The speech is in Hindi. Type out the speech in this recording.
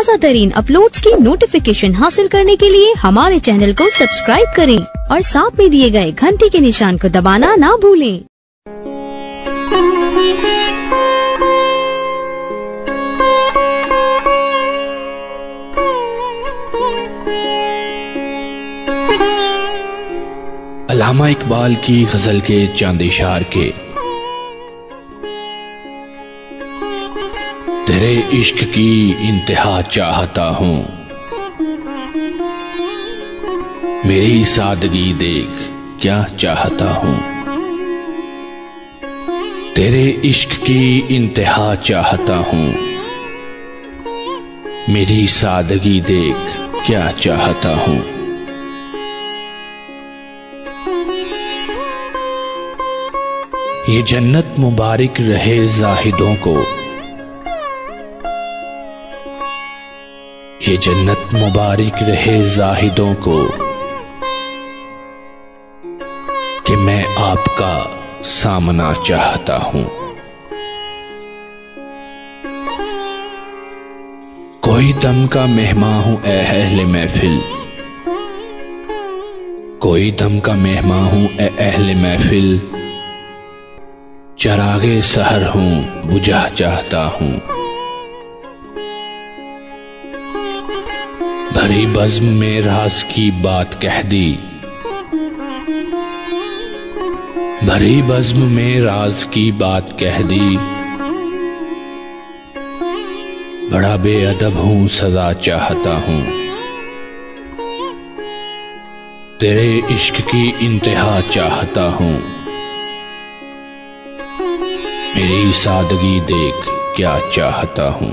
ताज़ा तरीन अपलोड्स की नोटिफिकेशन हासिल करने के लिए हमारे चैनल को सब्सक्राइब करें और साथ में दिए गए घंटी के निशान को दबाना ना भूलें। अल्लामा इकबाल की गजल के चांदिशार के तेरे इश्क की इंतहा चाहता हूँ, मेरी सादगी देख क्या चाहता हूँ। तेरे इश्क की इंतहा चाहता हूँ, मेरी सादगी देख क्या चाहता हूँ। ये जन्नत मुबारक रहे जाहिदों को, ये जन्नत मुबारक रहे जाहिदों को, कि मैं आपका सामना चाहता हूं। कोई दम का मेहमान हूं ए अहले महफिल, कोई दम का मेहमान हूं ए अहले महफिल, चरागे सहर हूं बुझा चाहता हूं। भरी बज़्म में राज की बात कह दी, भरी बज़्म में राज की बात कह दी, बड़ा बेअदब हूं सजा चाहता हूं। तेरे इश्क की इंतहा चाहता हूं, मेरी सादगी देख क्या चाहता हूं।